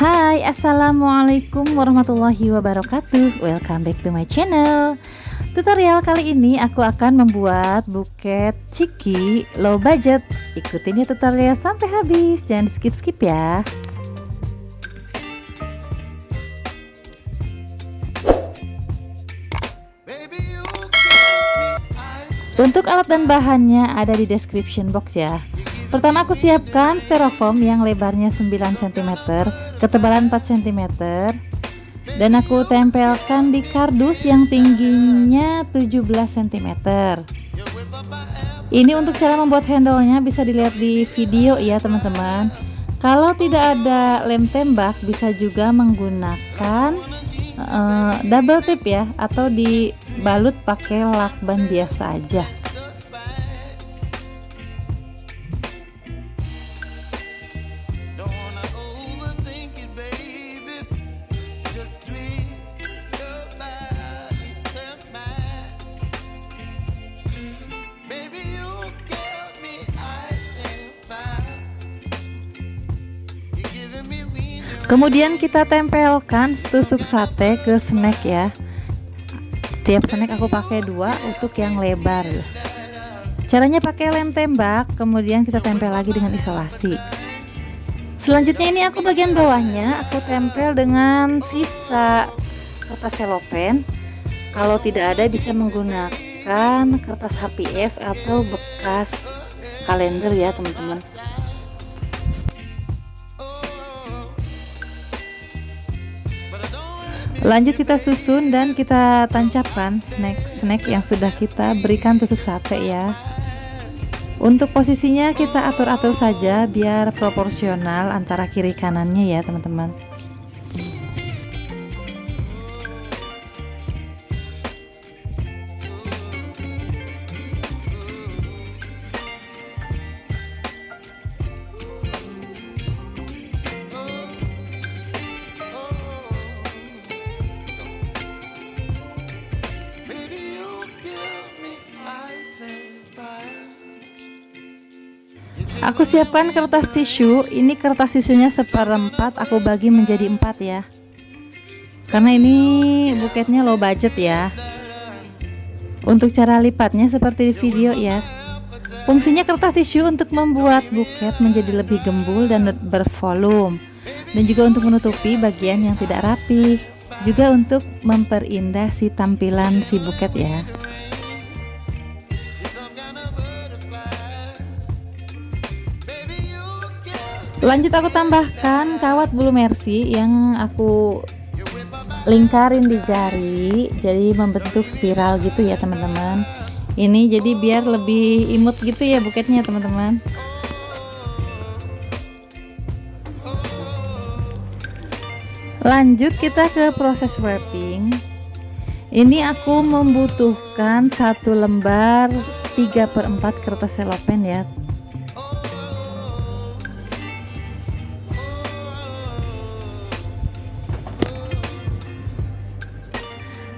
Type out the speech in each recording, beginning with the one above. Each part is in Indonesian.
Hai, assalamualaikum warahmatullahi wabarakatuh. Welcome back to my channel. Tutorial kali ini aku akan membuat buket ciki low budget. Ikutin ya tutorial sampai habis, jangan skip-skip ya. Untuk alat dan bahannya ada di description box ya. Pertama aku siapkan styrofoam yang lebarnya 9 cm, ketebalan 4 cm, dan aku tempelkan di kardus yang tingginya 17 cm. Ini untuk cara membuat handle-nya bisa dilihat di video ya teman-teman. Kalau tidak ada lem tembak bisa juga menggunakan double tip ya, atau dibalut pakai lakban biasa aja. Kemudian kita tempelkan tusuk sate ke snack ya. Setiap snack aku pakai 2 untuk yang lebar. Caranya pakai lem tembak, kemudian kita tempel lagi dengan isolasi. Selanjutnya ini aku bagian bawahnya aku tempel dengan sisa kertas selopen. Kalau tidak ada bisa menggunakan kertas HPS atau bekas kalender ya teman-teman. Lanjut kita susun dan kita tancapkan snack yang sudah kita berikan tusuk sate ya. Untuk posisinya kita atur-atur saja biar proporsional antara kiri kanannya ya teman-teman. Aku siapkan kertas tisu. Ini kertas tisunya seperempat aku bagi menjadi 4 ya, karena ini buketnya low budget ya. Untuk cara lipatnya seperti di video ya. Fungsinya kertas tisu untuk membuat buket menjadi lebih gembul dan bervolume, dan juga untuk menutupi bagian yang tidak rapi, juga untuk memperindah si tampilan si buket ya. Lanjut aku tambahkan kawat bulu mercy yang aku lingkarin di jari, jadi membentuk spiral gitu ya teman-teman. Ini jadi biar lebih imut gitu ya buketnya teman-teman. Lanjut kita ke proses wrapping. Ini aku membutuhkan 1 lembar 3/4 kertas selopen ya.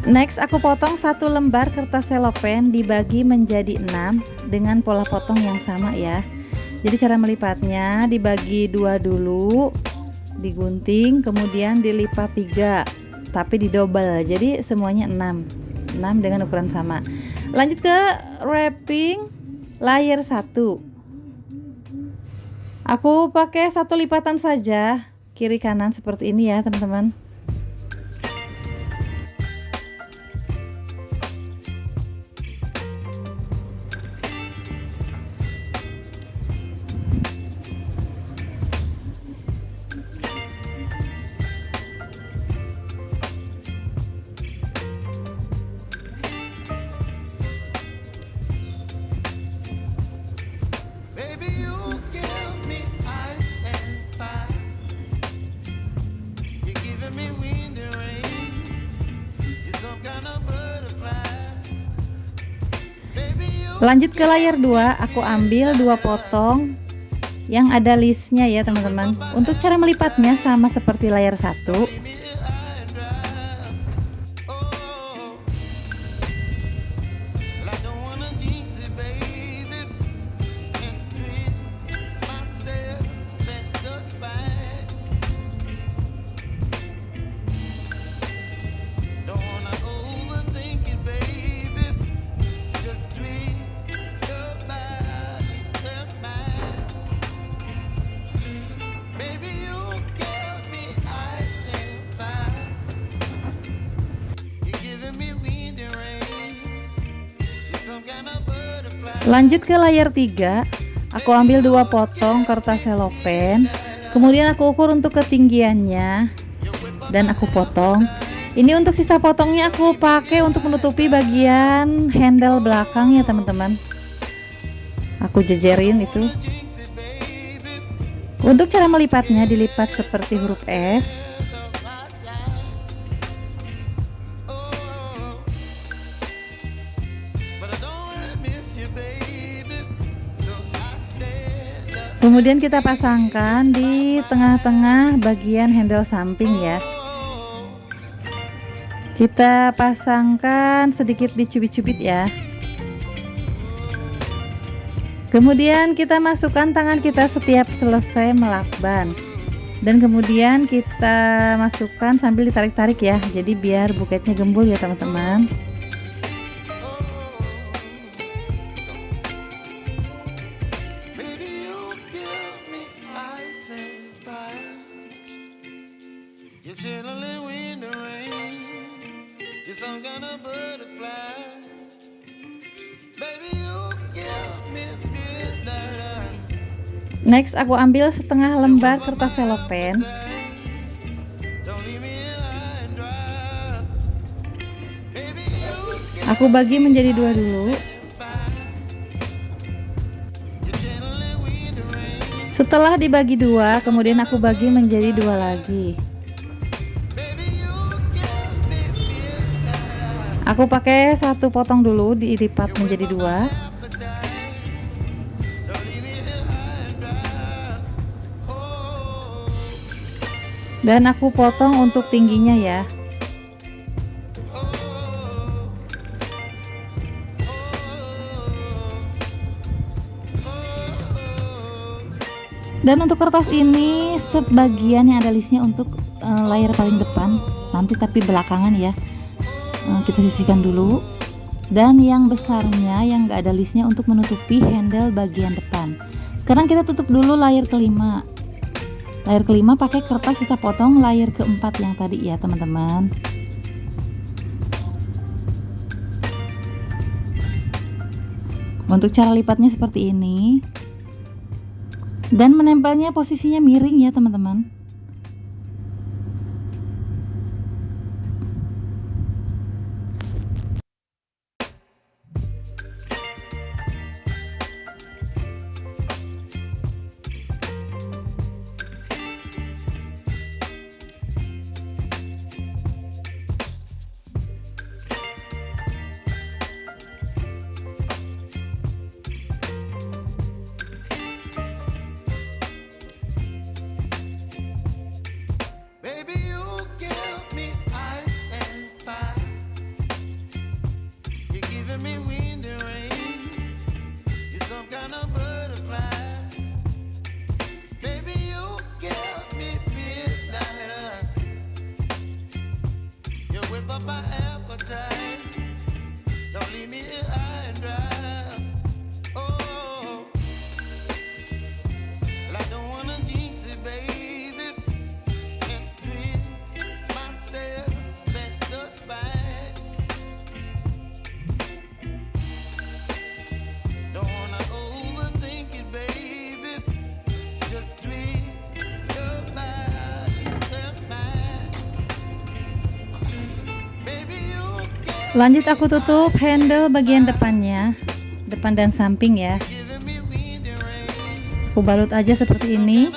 Next aku potong 1 lembar kertas selopen dibagi menjadi 6 dengan pola potong yang sama ya. Jadi cara melipatnya dibagi 2 dulu, digunting, kemudian dilipat 3 tapi didouble, jadi semuanya 6 dengan ukuran sama. Lanjut ke wrapping layer 1. Aku pakai 1 lipatan saja kiri kanan seperti ini ya teman-teman. Lanjut ke layer 2, aku ambil 2 potong yang ada listnya ya teman-teman. Untuk cara melipatnya sama seperti layer 1. Lanjut ke layer 3, aku ambil 2 potong kertas selopen, kemudian aku ukur untuk ketinggiannya dan aku potong. Ini untuk sisa potongnya aku pakai untuk menutupi bagian handle belakang ya teman-teman. Aku jejerin itu. Untuk cara melipatnya, dilipat seperti huruf S. Kemudian kita pasangkan di tengah-tengah bagian handle samping ya. Kita pasangkan sedikit dicubit-cubit ya. Kemudian kita masukkan tangan kita setiap selesai melakban. Dan kemudian kita masukkan sambil ditarik-tarik ya. Jadi biar buketnya gembul ya teman-teman. Next aku ambil setengah lembar kertas selopen. Aku bagi menjadi 2 dulu. Setelah dibagi 2, kemudian aku bagi menjadi 2 lagi. Aku pakai 1 potong dulu, dilipat menjadi 2. Dan aku potong untuk tingginya ya. Dan untuk kertas ini sebagian yang ada listnya untuk layar paling depan nanti, tapi belakangan ya. Kita sisihkan dulu. Dan yang besarnya yang gak ada listnya untuk menutupi handle bagian depan. Sekarang kita tutup dulu layar kelima. Layar kelima pakai kertas sisa potong layar keempat yang tadi ya teman-teman. Untuk cara lipatnya seperti ini. Dan menempelnya posisinya miring ya teman-teman. Lanjut aku tutup handle bagian depannya, depan dan samping ya. Aku balut aja seperti ini.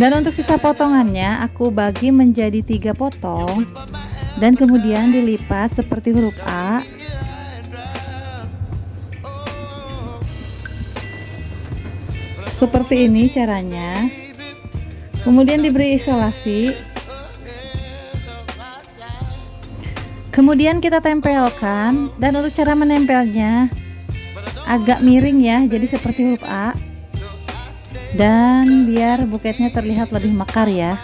Dan untuk sisa potongannya aku bagi menjadi 3 potong dan kemudian dilipat seperti huruf A. Seperti ini caranya. Kemudian diberi isolasi. Kemudian kita tempelkan, dan untuk cara menempelnya agak miring ya, jadi seperti huruf A. Dan biar buketnya terlihat lebih mekar ya.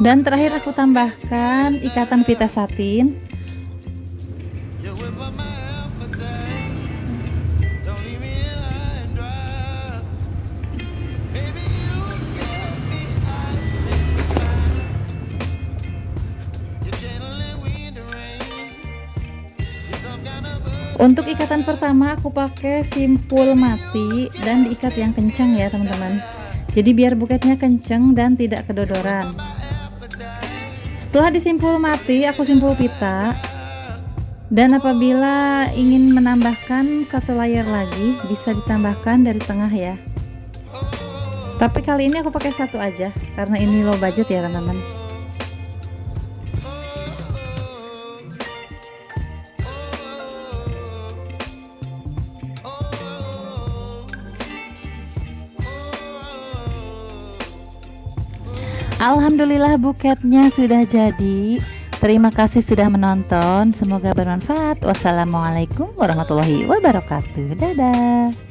Dan terakhir aku tambahkan ikatan pita satin. Untuk ikatan pertama aku pakai simpul mati dan diikat yang kencang ya teman-teman. Jadi biar buketnya kenceng dan tidak kedodoran. Setelah disimpul mati, aku simpul pita. Dan apabila ingin menambahkan satu layer lagi, bisa ditambahkan dari tengah ya. Tapi kali ini aku pakai satu aja karena ini low budget ya teman-teman. Alhamdulillah buketnya sudah jadi. Terima kasih sudah menonton. Semoga bermanfaat. Wassalamualaikum warahmatullahi wabarakatuh. Dadah.